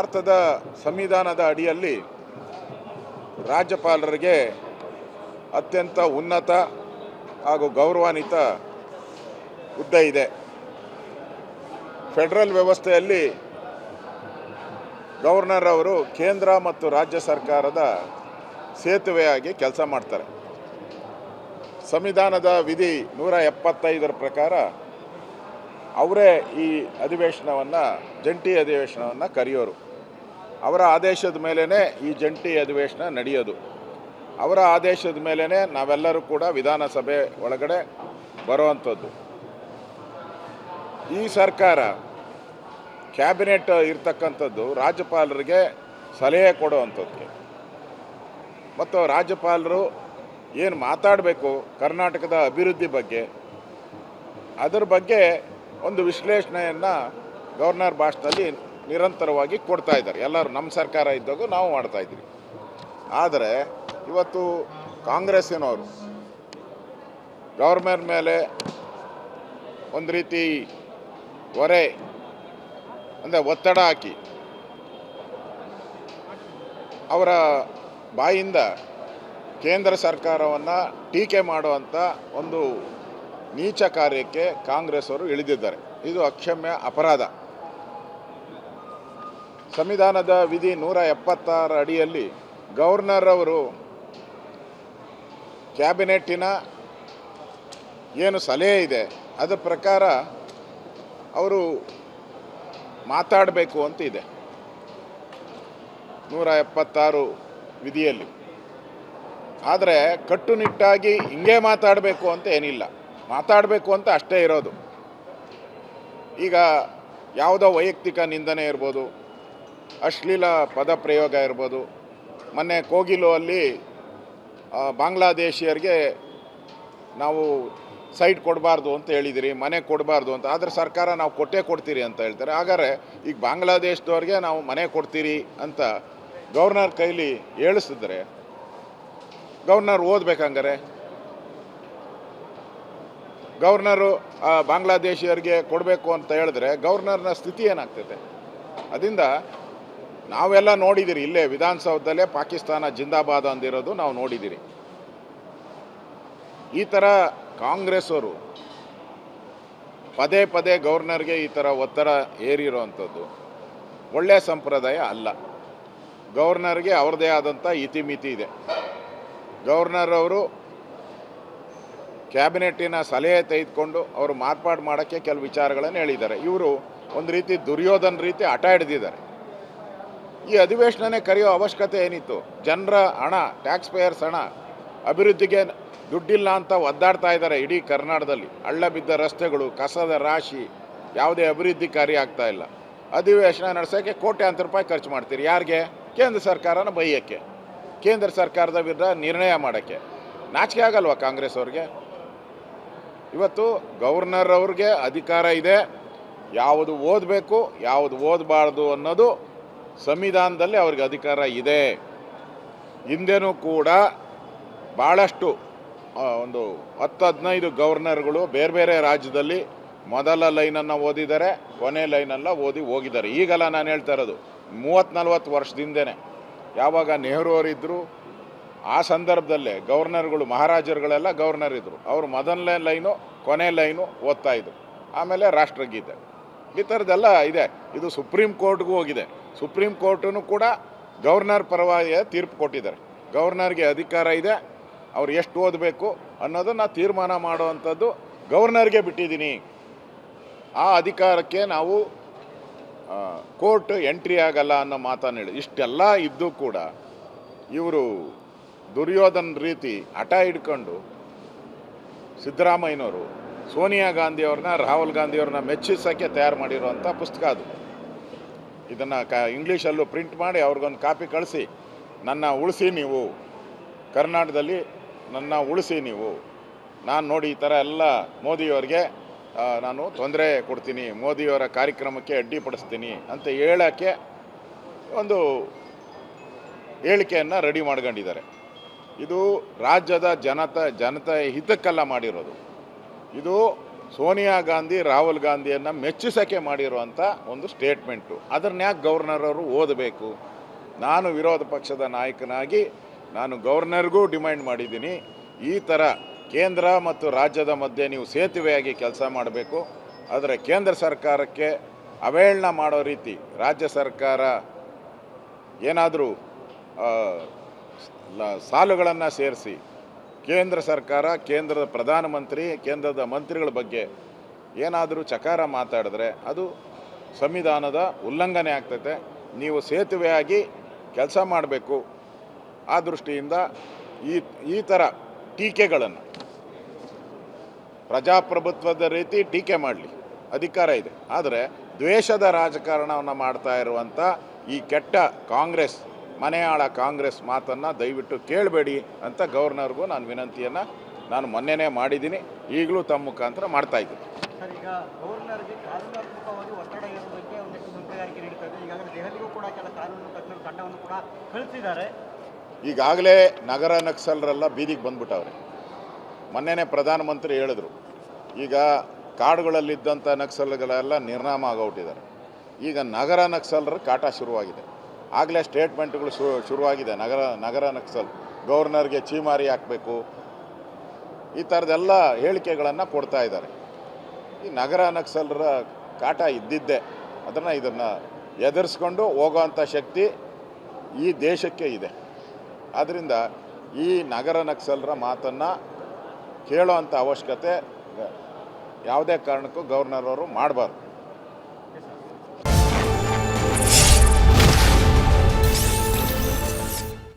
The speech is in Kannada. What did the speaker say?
ಭಾರತದ ಸಂವಿಧಾನದ ಅಡಿಯಲ್ಲಿ ರಾಜ್ಯಪಾಲರಿಗೆ ಅತ್ಯಂತ ಉನ್ನತ ಹಾಗೂ ಗೌರವಾನ್ವಿತ ಹುದ್ದೆ ಇದೆ. ಫೆಡರಲ್ ವ್ಯವಸ್ಥೆಯಲ್ಲಿ ಗವರ್ನರ್ ಅವರು ಕೇಂದ್ರ ಮತ್ತು ರಾಜ್ಯ ಸರ್ಕಾರದ ಸೇತುವೆಯಾಗಿ ಕೆಲಸ ಮಾಡ್ತಾರೆ. ಸಂವಿಧಾನದ ವಿಧಿ 175 ಪ್ರಕಾರ ಅವರೇ ಈ ಅಧಿವೇಶನವನ್ನು, ಜಂಟಿ ಅಧಿವೇಶನವನ್ನು ಕರೆಯೋರು. ಅವರ ಆದೇಶದ ಮೇಲೇ ಈ ಜಂಟಿ ಅಧಿವೇಶನ ನಡೆಯೋದು. ಅವರ ಆದೇಶದ ಮೇಲೇ ನಾವೆಲ್ಲರೂ ಕೂಡ ವಿಧಾನಸಭೆ ಒಳಗಡೆ ಬರುವಂಥದ್ದು. ಈ ಸರ್ಕಾರ ಕ್ಯಾಬಿನೆಟ್ ಇರ್ತಕ್ಕಂಥದ್ದು ರಾಜ್ಯಪಾಲರಿಗೆ ಸಲಹೆ ಕೊಡುವಂಥದ್ದು ಮತ್ತು ರಾಜ್ಯಪಾಲರು ಏನು ಮಾತಾಡಬೇಕು ಕರ್ನಾಟಕದ ಅಭಿವೃದ್ಧಿ ಬಗ್ಗೆ, ಅದರ ಬಗ್ಗೆ ಒಂದು ವಿಶ್ಲೇಷಣೆಯನ್ನು ಗವರ್ನರ್ ಭಾಷಣದಲ್ಲಿ ನಿರಂತರವಾಗಿ ಕೊಡ್ತಾ ಇದ್ದಾರೆ. ಎಲ್ಲರೂ ನಮ್ಮ ಸರ್ಕಾರ ಇದ್ದಾಗ ನಾವು ಮಾಡ್ತಾಯಿದ್ದೀವಿ. ಆದರೆ ಇವತ್ತು ಕಾಂಗ್ರೆಸ್ಸಿನವರು ಗವರ್ನರ್ ಮೇಲೆ ಒಂದು ರೀತಿ ಹೊರೆ ಅಂದರೆ ಒತ್ತಡ ಹಾಕಿ ಅವರ ಬಾಯಿಂದ ಕೇಂದ್ರ ಸರ್ಕಾರವನ್ನು ಟೀಕೆ ಮಾಡುವಂಥ ಒಂದು ನೀಚ ಕಾರ್ಯಕ್ಕೆ ಕಾಂಗ್ರೆಸ್ ಅವರು ಇಳಿದಿದ್ದಾರೆ. ಇದು ಅಕ್ಷಮ್ಯ ಅಪರಾಧ. ಸಂವಿಧಾನದ ವಿಧಿ 176 ಅಡಿಯಲ್ಲಿ ಗವರ್ನರ್ ಅವರು ಕ್ಯಾಬಿನೆಟ್ಟಿನ ಏನು ಸಲಹೆ ಇದೆ ಅದರ ಪ್ರಕಾರ ಅವರು ಮಾತಾಡಬೇಕು ಅಂತ ಇದೆ 176 ವಿಧಿಯಲ್ಲಿ. ಆದರೆ ಕಟ್ಟುನಿಟ್ಟಾಗಿ ಹಿಂಗೆ ಮಾತಾಡಬೇಕು ಅಂತ ಏನಿಲ್ಲ, ಮಾತಾಡಬೇಕು ಅಂತ ಅಷ್ಟೇ ಇರೋದು. ಈಗ ಯಾವುದೋ ವೈಯಕ್ತಿಕ ನಿಂದನೆ ಇರ್ಬೋದು, ಅಶ್ಲೀಲ ಪದ ಪ್ರಯೋಗ ಇರ್ಬೋದು. ಮೊನ್ನೆ ಕೋಗಿಲು ಅಲ್ಲಿ ಬಾಂಗ್ಲಾದೇಶಿಯರಿಗೆ ನಾವು ಸೈಟ್ ಕೊಡಬಾರ್ದು ಅಂತ ಹೇಳಿದಿರಿ, ಮನೆ ಕೊಡಬಾರ್ದು ಅಂತ. ಆದರೆ ಸರ್ಕಾರ ನಾವು ಕೊಟ್ಟೇ ಕೊಡ್ತೀರಿ ಅಂತ ಹೇಳ್ತಾರೆ. ಹಾಗಾದರೆ ಈಗ ಬಾಂಗ್ಲಾದೇಶದವ್ರಿಗೆ ನಾವು ಮನೆ ಕೊಡ್ತೀರಿ ಅಂತ ಗವರ್ನರ್ ಕೈಲಿ ಹೇಳಿಸಿದ್ರೆ ಗವರ್ನರ್ ಓದ್ಬೇಕಂಗಾರೆ? ಗವರ್ನರು ಬಾಂಗ್ಲಾದೇಶಿಯರಿಗೆ ಕೊಡಬೇಕು ಅಂತ ಹೇಳಿದ್ರೆ ಗವರ್ನರ್ನ ಸ್ಥಿತಿ ಏನಾಗ್ತದೆ? ಅದರಿಂದ ನಾವೆಲ್ಲ ನೋಡಿದ್ದೀರಿ, ಇಲ್ಲೇ ವಿಧಾನಸೌಧದಲ್ಲೇ ಪಾಕಿಸ್ತಾನ ಜಿಂದಾಬಾದ್ ಅಂದಿರೋದು ನಾವು ನೋಡಿದ್ದೀರಿ. ಈ ಥರ ಕಾಂಗ್ರೆಸ್ ಅವರು ಪದೇ ಪದೇ ಗವರ್ನರ್ಗೆ ಈ ಥರ ಒತ್ತಡ ಏರಿರೋವಂಥದ್ದು ಒಳ್ಳೆಯ ಸಂಪ್ರದಾಯ ಅಲ್ಲ. ಗವರ್ನರ್ಗೆ ಅವ್ರದ್ದೇ ಆದಂಥ ಇತಿಮಿತಿ ಇದೆ. ಗವರ್ನರ್ ಅವರು ಕ್ಯಾಬಿನೆಟ್ಟಿನ ಸಲಹೆ ತೆಗೆದುಕೊಂಡು ಅವರು ಮಾರ್ಪಾಡು ಮಾಡೋಕ್ಕೆ ಕೆಲವು ವಿಚಾರಗಳನ್ನು ಹೇಳಿದ್ದಾರೆ. ಇವರು ಒಂದು ರೀತಿ ದುರ್ಯೋಧನ ರೀತಿ ಹಠ ಹಿಡಿದಿದ್ದಾರೆ. ಈ ಅಧಿವೇಶನನೇ ಕರೆಯೋ ಅವಶ್ಯಕತೆ ಏನಿತ್ತು? ಜನರ ಹಣ, ಟ್ಯಾಕ್ಸ್ ಪೇಯರ್ಸ್ ಹಣ, ಅಭಿವೃದ್ಧಿಗೆ ದುಡ್ಡಿಲ್ಲ ಅಂತ ಒದ್ದಾಡ್ತಾ ಇದ್ದಾರೆ ಇಡೀ ಕರ್ನಾಟಕದಲ್ಲಿ. ಹಳ್ಳ ಬಿದ್ದ ರಸ್ತೆಗಳು, ಕಸದ ರಾಶಿ, ಯಾವುದೇ ಅಭಿವೃದ್ಧಿ ಕಾರ್ಯ ಆಗ್ತಾ ಇಲ್ಲ. ಅಧಿವೇಶನ ನಡೆಸೋಕ್ಕೆ ಕೋಟ್ಯಾಂತರ ರೂಪಾಯಿ ಖರ್ಚು ಮಾಡ್ತೀರಿ. ಯಾರಿಗೆ? ಕೇಂದ್ರ ಸರ್ಕಾರನ ಬೈಯೋಕ್ಕೆ, ಕೇಂದ್ರ ಸರ್ಕಾರದ ವಿರುದ್ಧ ನಿರ್ಣಯ ಮಾಡೋಕ್ಕೆ. ನಾಚಿಕೆ ಆಗಲ್ವಾ ಕಾಂಗ್ರೆಸ್ ಅವ್ರಿಗೆ? ಇವತ್ತು ಗವರ್ನರ್ ಅವ್ರಿಗೆ ಅಧಿಕಾರ ಇದೆ, ಯಾವುದು ಓದಬೇಕು ಯಾವುದು ಓದಬಾರ್ದು ಅನ್ನೋದು ಸಂವಿಧಾನದಲ್ಲಿ ಅವ್ರಿಗೆ ಅಧಿಕಾರ ಇದೆ. ಹಿಂದೆನೂ ಕೂಡ ಭಾಳಷ್ಟು ಒಂದು 10-15 ಗವರ್ನರ್ಗಳು ಬೇರೆ ಬೇರೆ ರಾಜ್ಯದಲ್ಲಿ ಮೊದಲ ಲೈನನ್ನು ಓದಿದ್ದಾರೆ, ಕೊನೆ ಲೈನೆಲ್ಲ ಓದಿ ಹೋಗಿದ್ದಾರೆ. ಈಗಲ್ಲ ನಾನು ಹೇಳ್ತಾ ಇರೋದು 30-40 ವರ್ಷದಿಂದನೇ. ಯಾವಾಗ ನೆಹರು ಅವರಿದ್ದರು ಆ ಸಂದರ್ಭದಲ್ಲೇ ಗವರ್ನರ್ಗಳು, ಮಹಾರಾಜರುಗಳೆಲ್ಲ ಗವರ್ನರ್ ಇದ್ದರು. ಅವರು ಮೊದಲನೇ ಲೈನು ಕೊನೆ ಲೈನು ಓದ್ತಾಯಿದ್ರು. ಆಮೇಲೆ ರಾಷ್ಟ್ರಗೀತೆ, ಈ ಥರದ್ದೆಲ್ಲ ಇದೆ. ಇದು ಸುಪ್ರೀಂ ಕೋರ್ಟ್ಗೂ ಹೋಗಿದೆ. ಸುಪ್ರೀಂ ಕೋರ್ಟೂ ಕೂಡ ಗವರ್ನರ್ ಪರವಾಗಿ ತೀರ್ಪು ಕೊಟ್ಟಿದ್ದಾರೆ. ಗವರ್ನರ್ಗೆ ಅಧಿಕಾರ ಇದೆ, ಅವ್ರು ಎಷ್ಟು ಓದಬೇಕು ಅನ್ನೋದನ್ನು ತೀರ್ಮಾನ ಮಾಡುವಂಥದ್ದು ಗವರ್ನರ್ಗೆ ಬಿಟ್ಟಿದ್ದೀನಿ. ಆ ಅಧಿಕಾರಕ್ಕೆ ನಾವು ಕೋರ್ಟ್ ಎಂಟ್ರಿ ಆಗಲ್ಲ ಅನ್ನೋ ಮಾತನ್ನು ಹೇಳಿ. ಇಷ್ಟೆಲ್ಲ ಇದ್ದು ಕೂಡ ಇವರು ದುರ್ಯೋಧನ ರೀತಿ ಹಠ ಹಿಡ್ಕೊಂಡು ಸಿದ್ದರಾಮಯ್ಯನವರು ಸೋನಿಯಾ ಗಾಂಧಿಯವ್ರನ್ನ, ರಾಹುಲ್ ಗಾಂಧಿಯವ್ರನ್ನ ಮೆಚ್ಚಿಸೋಕ್ಕೆ ತಯಾರು ಮಾಡಿರುವಂಥ ಪುಸ್ತಕ ಅದು. ಇದನ್ನು ಇಂಗ್ಲೀಷಲ್ಲೂ ಪ್ರಿಂಟ್ ಮಾಡಿ ಅವ್ರಿಗೊಂದು ಕಾಪಿ ಕಳಿಸಿ, ನನ್ನ ಉಳಿಸಿ ನೀವು, ಕರ್ನಾಟಕದಲ್ಲಿ ನನ್ನ ಉಳಿಸಿ ನೀವು, ನಾನು ನೋಡಿ ಈ ಥರ ಎಲ್ಲ ಮೋದಿಯವರಿಗೆ ನಾನು ತೊಂದರೆ ಕೊಡ್ತೀನಿ, ಮೋದಿಯವರ ಕಾರ್ಯಕ್ರಮಕ್ಕೆ ಅಡ್ಡಿಪಡಿಸ್ತೀನಿ ಅಂತ ಹೇಳೋಕ್ಕೆ ಒಂದು ಹೇಳಿಕೆಯನ್ನು ರೆಡಿ ಮಾಡ್ಕೊಂಡಿದ್ದಾರೆ. ಇದು ರಾಜ್ಯದ ಜನತೆಯ ಹಿತಕ್ಕೆಲ್ಲ ಮಾಡಿರೋದು. ಇದು ಸೋನಿಯಾ ಗಾಂಧಿ ರಾಹುಲ್ ಗಾಂಧಿಯನ್ನು ಮೆಚ್ಚಿಸೋಕ್ಕೆ ಮಾಡಿರುವಂಥ ಒಂದು ಸ್ಟೇಟ್ಮೆಂಟು. ಅದನ್ನ ಯಾಕೆ ಗವರ್ನರ್ ಅವರು ಓದಬೇಕು? ನಾನು ವಿರೋಧ ಪಕ್ಷದ ನಾಯಕನಾಗಿ ನಾನು ಗವರ್ನರ್ಗೂ ಡಿಮ್ಯಾಂಡ್ ಮಾಡಿದ್ದೀನಿ, ಈ ಥರ ಕೇಂದ್ರ ಮತ್ತು ರಾಜ್ಯದ ಮಧ್ಯೆ ನೀವು ಸೇತುವೆಯಾಗಿ ಕೆಲಸ ಮಾಡಬೇಕು. ಆದರೆ ಕೇಂದ್ರ ಸರ್ಕಾರಕ್ಕೆ ಅವಹೇಳನ ಮಾಡೋ ರೀತಿ ರಾಜ್ಯ ಸರ್ಕಾರ ಏನಾದರೂ ಸಾಲುಗಳನ್ನು ಸೇರಿಸಿ ಕೇಂದ್ರ ಸರ್ಕಾರ, ಕೇಂದ್ರದ ಪ್ರಧಾನಮಂತ್ರಿ, ಕೇಂದ್ರದ ಮಂತ್ರಿಗಳ ಬಗ್ಗೆ ಏನಾದರೂ ಚಕಾರ ಮಾತಾಡಿದ್ರೆ ಅದು ಸಂವಿಧಾನದ ಉಲ್ಲಂಘನೆ ಆಗ್ತೈತೆ. ನೀವು ಸೇತುವೆಯಾಗಿ ಕೆಲಸ ಮಾಡಬೇಕು. ಆ ದೃಷ್ಟಿಯಿಂದ ಈ ಥರ ಟೀಕೆಗಳನ್ನು ಪ್ರಜಾಪ್ರಭುತ್ವದ ರೀತಿ ಟೀಕೆ ಮಾಡಲಿ, ಅಧಿಕಾರ ಇದೆ. ಆದರೆ ದ್ವೇಷದ ರಾಜಕಾರಣವನ್ನು ಮಾಡ್ತಾ ಇರುವಂಥ ಈ ಕೆಟ್ಟ ಕಾಂಗ್ರೆಸ್, ಮನೆಯಾಳ ಕಾಂಗ್ರೆಸ್ ಮಾತನ್ನು ದಯವಿಟ್ಟು ಕೇಳಬೇಡಿ ಅಂತ ಗವರ್ನರ್ಗೂ ನಾನು ವಿನಂತಿಯನ್ನು ನಾನು ಮೊನ್ನೆನೇ ಮಾಡಿದ್ದೀನಿ, ಈಗಲೂ ತಮ್ಮ ಮುಖಾಂತರ ಮಾಡ್ತಾಯಿದ್ದೀನಿ. ಸರ್, ಈಗ ಗವರ್ನರ್ಗೆ ಕಾನೂನಾತ್ಮಕವಾಗಿ ಒತ್ತಡ ಇರೋದಕ್ಕೆ ಒಂದಷ್ಟು ಮುನ್ನೆಚ್ಚರಿಕೆ ನೀಡುತ್ತದೆ. ಈಗಾಗಲೇ ದೆಹಲಿಗೂ ಕೂಡ ಕೆಲ ಕಾನೂನು ತಜ್ಞರ ತಂಡವನ್ನು ಕೂಡ ಕಳಿಸಿದ್ದಾರೆ. ಈಗಾಗಲೇ ನಗರ ನಕ್ಸಲರೆಲ್ಲ ಬೀದಿಗೆ ಬಂದ್ಬಿಟ್ಟವ್ರೆ. ಮೊನ್ನೆನೇ ಪ್ರಧಾನಮಂತ್ರಿ ಹೇಳಿದ್ರು, ಈಗ ಕಾಡುಗಳಲ್ಲಿದ್ದಂಥ ನಕ್ಸಲ್ಗಳೆಲ್ಲ ನಿರ್ನಾಮ ಆಗೋಗ್ಬಿಟ್ಟಿದ್ದಾರೆ. ಈಗ ನಗರ ನಕ್ಸಲರ ಕಾಟ ಶುರುವಾಗಿದೆ. ಆಗಲೇ ಸ್ಟೇಟ್ಮೆಂಟ್ಗಳು ಶುರುವಾಗಿದೆ. ನಗರ ನಕ್ಸಲ್ ಗವರ್ನರ್ಗೆ ಚೀಮಾರಿ ಹಾಕಬೇಕು, ಈ ಥರದ್ದೆಲ್ಲ ಹೇಳಿಕೆಗಳನ್ನು ಕೊಡ್ತಾ ಇದ್ದಾರೆ. ಈ ನಗರ ನಕ್ಸಲರ ಕಾಟ ಇದ್ದಿದ್ದೇ, ಇದನ್ನು ಎದುರಿಸ್ಕೊಂಡು ಹೋಗೋವಂಥ ಶಕ್ತಿ ಈ ದೇಶಕ್ಕೆ ಇದೆ. ಆದ್ದರಿಂದ ಈ ನಗರ ನಕ್ಸಲರ ಮಾತನ್ನು ಕೇಳೋವಂಥ ಅವಶ್ಯಕತೆ ಯಾವುದೇ ಕಾರಣಕ್ಕೂ ಗವರ್ನರ್ ಅವರು ಮಾಡಬಾರ್ದು.